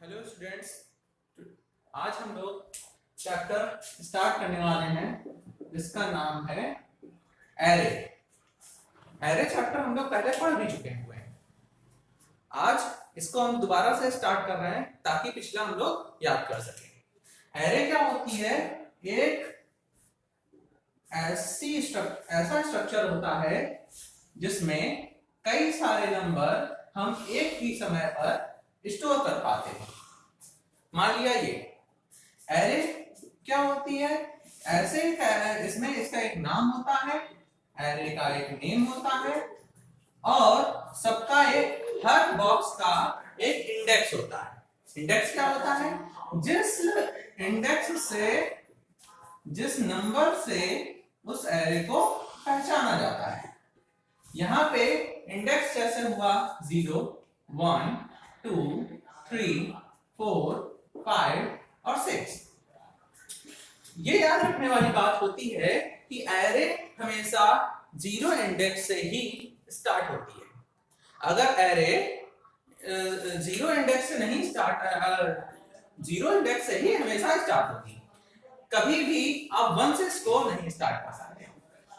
Hello students, आज हम लोग चैप्टर स्टार्ट करने वाले हैं जिसका नाम है एरे। एरे चैप्टर हम लोग पहले पढ़ भी चुके हुए हैं। आज इसको हम दोबारा से स्टार्ट कर रहे हैं ताकि पिछला हम लोग याद कर सकें। एरे क्या होती है? एक ऐसा स्ट्रक्चर होता है जिसमें कई सारे नंबर हम एक ही समय पर स्टोर कर पाते हैं। मान लिया ये एरे क्या होती है? ऐसे इसमें इसका एक नाम होता है, एरे का एक नेम होता है और सबका एक हर बॉक्स का एक इंडेक्स होता है। इंडेक्स क्या होता है? जिस इंडेक्स से जिस नंबर से उस एरे को पहचाना जाता है। यहाँ पे इंडेक्स जैसे हुआ 0, 1, 2, 3, 4, 5 और 6। ये याद रखने वाली बात होती है कि एरे हमेशा 0 इंडेक्स से ही स्टार्ट होती है। अगर एरे 0 इंडेक्स से नहीं स्टार्ट 0 इंडेक्स से ही हमेशा स्टार्ट होती है। कभी भी आप 1 से स्कोर नहीं स्टार्ट कर सकते।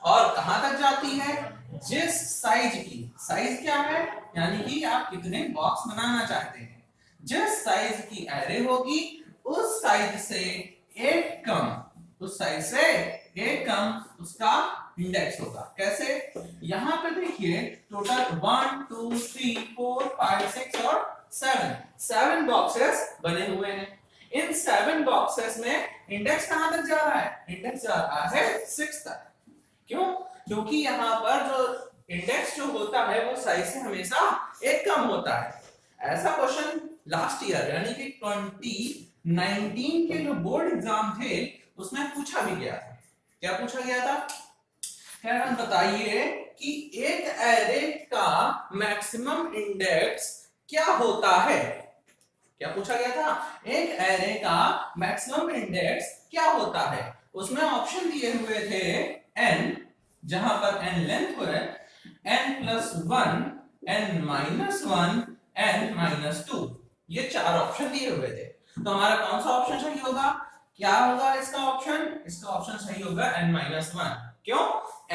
और कहां तक जाती है? जिस साइज की, साइज क्या है? यानी कि आप कितने बॉक्स बनाना चाहते हैं। जिस साइज की एरे होगी उस साइज से एक कम उसका इंडेक्स होगा। कैसे? यहां पे देखिए टोटल 1, 2, 3, 4, 5, 6 और 7 बॉक्सेस बने हुए हैं। इन 7 बॉक्सेस में इंडेक्स कहां तक जा रहा है? इंडेक्स जा रहा है 6 तक। क्यों? क्योंकि यहाँ पर जो इंडेक्स जो होता है वो साइज से हमेशा एक कम होता है। ऐसा क्वेश्चन लास्ट ईयर यानी कि 2019 के जो बोर्ड एग्जाम थे उसमें पूछा भी गया था। क्या पूछा गया था? खैर हम बताइए कि एक एरे का मैक्सिमम इंडेक्स क्या होता है। क्या पूछा गया था? एक एरे का मैक्सिमम इंडेक्स क्या होता है। उसमें ऑप्शन दिए हुए थे n, जहां पर n लेंथ है, n+1, n-1, n-2। ये 4 ऑप्शन दिए हुए थे। तो हमारा कौन सा ऑप्शन सही होगा? क्या होगा इसका ऑप्शन? इसका ऑप्शन सही होगा n-1। क्यों?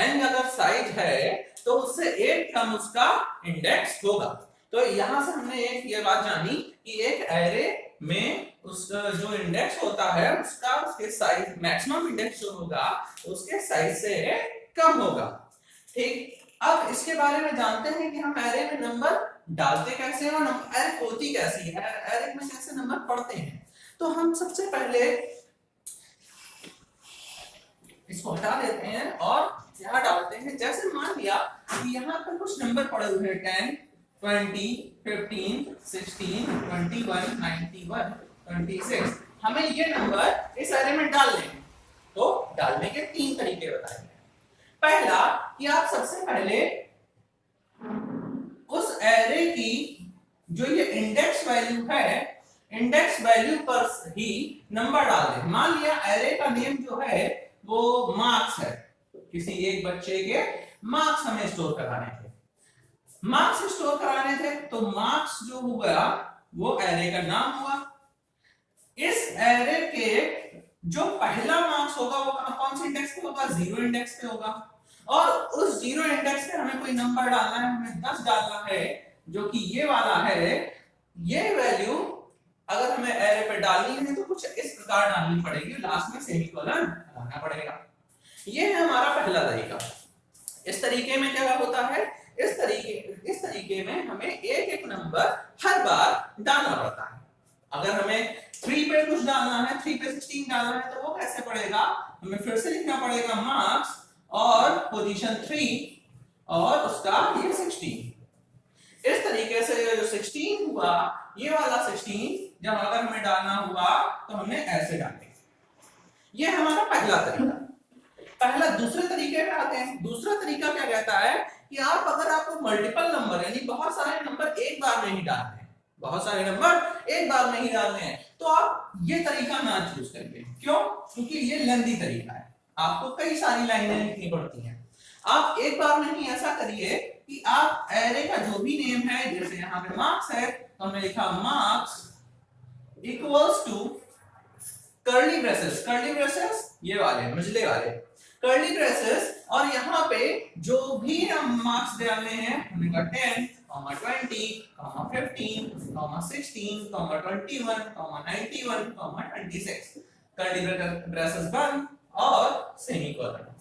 n अगर साइज है तो उससे एक कम उसका इंडेक्स होगा। तो यहां से हमने एक ये बात जानी कि एक एरे में उसका जो इंडेक्स होता है उसके साइज मैक्सिमम इंडेक्स जो होगा उसके साइज से कम होगा। ठीक, अब इसके बारे में जानते हैं कि हम एरे में नंबर डालते कैसे हैं और एरे होती कैसी है, एरे में कैसे नंबर पढ़ते हैं। तो हम सबसे पहले इसको हटा देते हैं और यहाँ डालते हैं। जैसे मान लिया कि यहाँ पर कुछ नंबर पड़े हुए हैं 10, 20, 15, 16, 21, 91, 26। हमें ये नंबर इस एरे में डालने हैं। तो डालने के 3 तरीके बताए गए। पहला कि आप सबसे पहले उस एरे की जो ये इंडेक्स वैल्यू है, इंडेक्स वैल्यू पर ही नंबर डाल दें। मान लिया एरे का नेम जो है वो मार्क्स है, किसी एक बच्चे के मार्क्स हमें स्टोर कराने थे। मार्क्स स्टोर कराने थे तो मार्क्स जो हुआ वो एरे का नाम हुआ। इस एरे के जो पहला मार्क्स होगा वो कौन से इंडेक्स पे होगा? 0 इंडेक्स पे होगा। और उस 0 इंडेक्स पे हमें कोई नंबर डालना है, हमें 10 डालना है, जो कि ये वाला है। ये वैल्यू अगर हमें एरे पे डालनी है तो कुछ इस प्रकार डालनी पड़ेगी, लास्ट में सेमीकोलन लगाना पड़ेगा। ये है हमारा पहला तरीका। इस तरीके में क्या होता है? इस तरीके में हमें एक नंबर हर बार डालना पड़ता है। अगर हमें 3 पे कुछ डालना है, 3 पे 16 डालना है, तो वो कैसे पड़ेगा? हमें फिर से लिखना पड़ेगा मार्क्स और पोजीशन 3 और उसका ये 16। इस तरीके से ये जो 16 हुआ, ये वाला 16 जब अगर हमें डालना हुआ तो हमने ऐसे डाले। ये हमारा पहला तरीका। पहला दूसरे तरीके में आते हैं। दूसरा तरीका क्या कहता है कि अगर आपको मल्टीपल नंबर यानी बहुत सारे नंबर एक बार में ही डालने हैं, बहुत सारे नंबर एक बार में ही डालने हैं, तो आप ये तरीका ना चूज करिए। क्यों? क्योंकि ये लेंथी तरीका है, आपको कई सारी लाइनें लिखनी पड़ती हैं। आप एक बार में ही ऐसा करिए कि आप एरे का जो भी नेम है, जैसे यहाँ पे मार्क्स है तो हमने लिखा marks equals to curly braces ये वाले मझले वाले कर्ली ब्रेसेस, और यहाँ पे जो भी हम मार्क्स डालने हैं हमने कहा 10, 20, 15, 16, 21, 91, 26 कर्ली ब्रेसेस बंद और सेमीकोलन।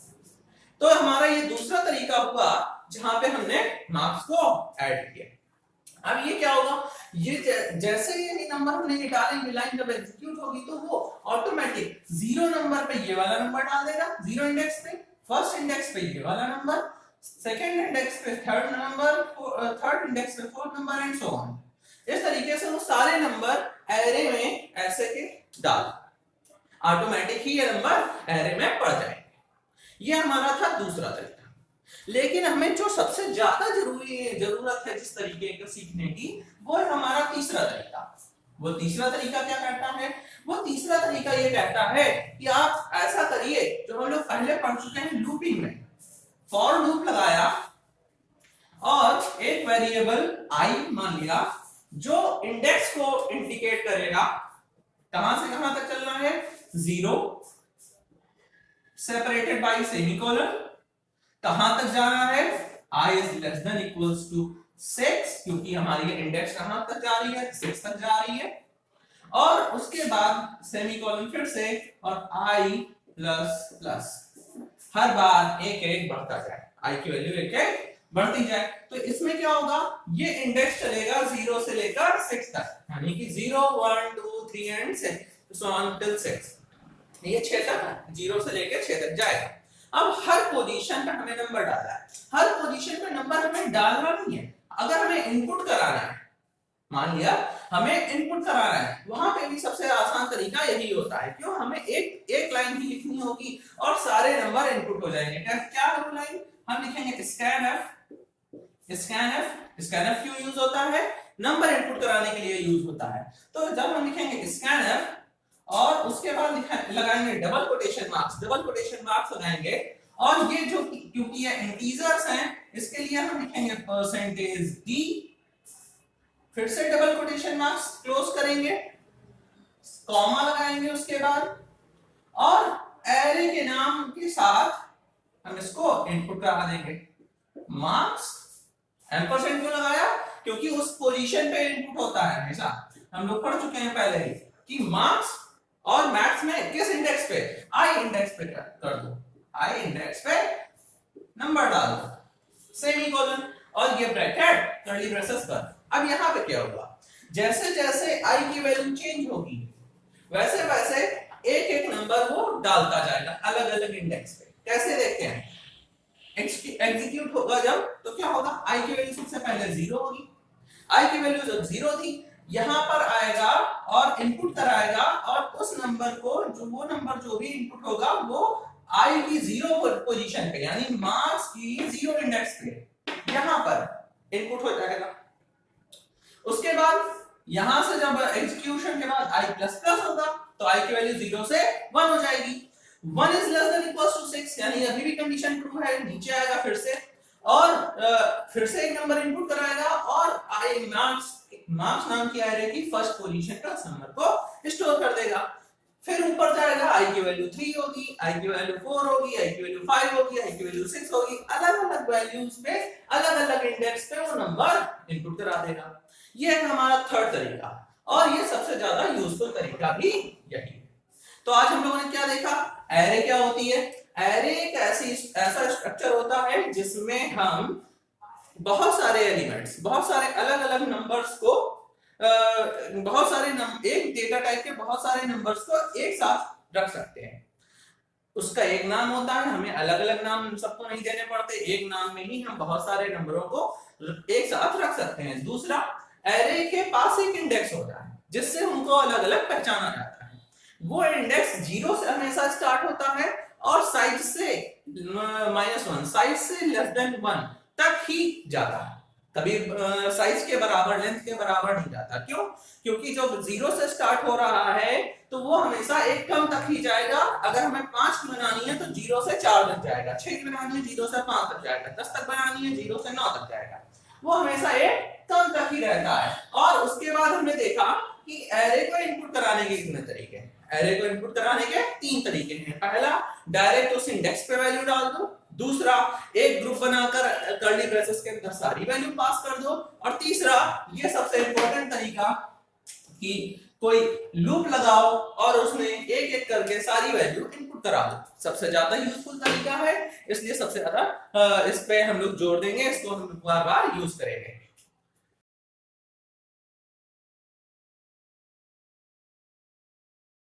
तो हमारा ये दूसरा तरीका हुआ जहां पे हमने मार्क्स को ऐड किया। अब ये क्या होगा, ये जैसे ये नंबर हमने निकालेंगे, लाइन जब एग्जीक्यूट होगी तो वो ऑटोमेटिक 0 नंबर पे ये वाला नंबर डाल देगा, 0 इंडेक्स पे, फर्स्ट इंडेक्स पे ये वाला नंबर, सेकंड इंडेक्स पे थर्ड नंबर, थर्ड इंडेक्स पे fourth number and so on. इस तरीके से वो सारे नंबर एरे में ऐसे के डाल, ऑटोमेटिक ही ये नंबर एरे में पड़ जाएंगे। ये हमारा था दूसरा तरीका। लेकिन हमें जो सबसे ज्यादा जरूरत है जिस तरीके का सीखने की, वो है हमारा तीसरा तरीका। वो तीसरा तरीका क्या कहता है, वो तीसरा तरीका ये कहता है कि आप ऐसा करिए जो हम लोग पहले पढ़ चुके हैं लूपिंग में। फॉर लूप लगाया और एक वेरिएबल आई मान लिया जो इंडेक्स को इंडिकेट करेगा, कहां से कहां तक चलना है, 0 सेपरेटेड बाय सेमीकोलन, कहां तक जाना है, i is less than equals to 6 क्योंकि हमारी इंडेक्स कहां तक जा रही है, 6 तक जा रही है, और उसके बाद सेमीकोलन फिर से और i प्लस प्लस, हर बार एक एक बढ़ता जाए, i की वैल्यू एक एक बढ़ती जाए। तो इसमें क्या होगा, ये इंडेक्स चलेगा 0 से लेकर 6 तक, यानी कि 0 1 2 3 एंड 6 so on till 6, ये 6 तक 0 से लेकर 6 तक जाएगा। अब हर पोजीशन पे हमें नंबर डालना है, हर पोजीशन पे नंबर हमें डालना नहीं है, अगर हमें इनपुट कराना है, मान लिया हमें इनपुट कराना है, वहां पे भी सबसे आसान तरीका यही होता है। क्यों, हमें एक लाइन ही लिखनी होगी और सारे नंबर इनपुट हो जाएंगे। क्या है वो लाइन, हम लिखेंगे स्कैन एफ क्यों यूज होता है, नंबर इनपुट कराने के लिए यूज होता है। तो जब हम लिखेंगे स्कैन एफ और उसके बाद लगाएंगे डबल कोटेशन मार्क्स लगाएंगे, और ये जो क्योंकि ये इंटीजर्स हैं इसके लिए हम लिखेंगे परसेंटेज d, फिर से डबल कोटेशन मार्क्स क्लोज करेंगे, कॉमा लगाएंगे उसके बाद, और एरे के नाम के साथ हम इसको इनपुट करा देंगे मार्क्स। एम्परसेंड क्यों लगाया, क्योंकि उस पोजीशन पे इनपुट होता है हमेशा, हम लोग पढ़ चुके हैं पहले ही कि मार्क्स और मैथ्स में किस इंडेक्स पे, आई इंडेक्स पे कर दो, आई इंडेक्स पे नंबर डाल दो, सेमीकोलन और ये ब्रैकेट कर्ली ब्रेसेस पर। अब यहां पे क्या होगा, जैसे जैसे आई की वैल्यू चेंज होगी वैसे वैसे एक एक नंबर वो डालता जाएगा अलग अलग इंडेक्स पे। कैसे देखते हैं, एग्जीक्यूट होगा जब तो क्या होगा, आई की वैल्यू सबसे पहले 0 होगी, आई की वैल्यू जब 0 थी यहां पर आएगा और इनपुट कराएगा, और उस नंबर को जो भी इनपुट होगा वो आई की 0 पोजीशन पे, यानी मार्क्स की 0 इंडेक्स पे यहां पर इनपुट हो जाएगा। उसके बाद यहां से जब एग्जीक्यूशन के बाद i प्लस प्लस होगा तो i की वैल्यू 0 से 1 हो जाएगी, 1 is less than equals to 6, यानी अभी भी कंडीशन ट्रू है, नीचे आएगा फिर से, और फिर से एक नंबर इनपुट कराएगा और i मार्क्स नाम की एरे की फर्स्ट पोजीशन का नंबर को स्टोर कर देगा। फिर ऊपर जाएगा, i की वैल्यू 3 होगी, i की वैल्यू 4 होगी, i की वैल्यू 5 होगी, i की वैल्यू 6 होगी, अलग-अलग वैल्यूज पे अलग-अलग इंडेक्स पे वो नंबर इनपुट करा देगा। ये है हमारा थर्ड तरीका, और ये सबसे ज्यादा यूजफुल तरीका भी यही है। तो आज हम लोगों ने क्या देखा, एरे क्या होती है, एरे एक ऐसा स्ट्रक्चर होता है जिसमें हम बहुत सारे एलिमेंट्स, बहुत सारे अलग-अलग नंबर्स को एक डेटा टाइप के बहुत सारे नंबर्स को एक साथ रख सकते हैं। उसका एक नाम होता है, हमें अलग-अलग नाम सबको नहीं देने पड़ते, एक नाम में ही हम बहुत सारे नंबरों को एक साथ रख सकते हैं। दूसरा, एरे के पास एक इंडेक्स होता है जिससे उनको अलग-अलग पहचाना जाता है। वो इंडेक्स 0 से हमेशा स्टार्ट होता है और साइज से -1, साइज से लेस देन 1 तक ही जाता है, कभी साइज के बराबर, लेंथ के बराबर नहीं जाता। क्यों? क्योंकि जब 0 से स्टार्ट हो रहा है तो वो हमेशा एक टर्म तक ही जाएगा। अगर हमें 5 की बनानी है तो 0 से 4 तक जाएगा, 6 की बनानी है 0 से 5 तक जाएगा, 10 तक बनानी है 0 से 9 तक जाएगा। वो हमेशा एक टर्म तक ही रहता है। और उसके बाद हमने देखा कि एरे को इनपुट कराने के कितने तरीके हैं। एरे को इनपुट कराने के 3 तरीके हैं। पहला, डायरेक्ट उस इंडेक्स पे वैल्यू डाल दो। दूसरा, एक ग्रुप बनाकर कर्ली ब्रेसेस के अंदर सारी वैल्यू पास कर दो। और तीसरा, ये सबसे इंपॉर्टेंट तरीका कि कोई लूप लगाओ और उसमें एक एक करके सारी वैल्यू इनपुट करा दो। सबसे ज्यादा यूजफुल तरीका है, इसलिए सबसे ज्यादा इस पे हम लोग जोर देंगे, इसको हम बार बार यूज करेंगे।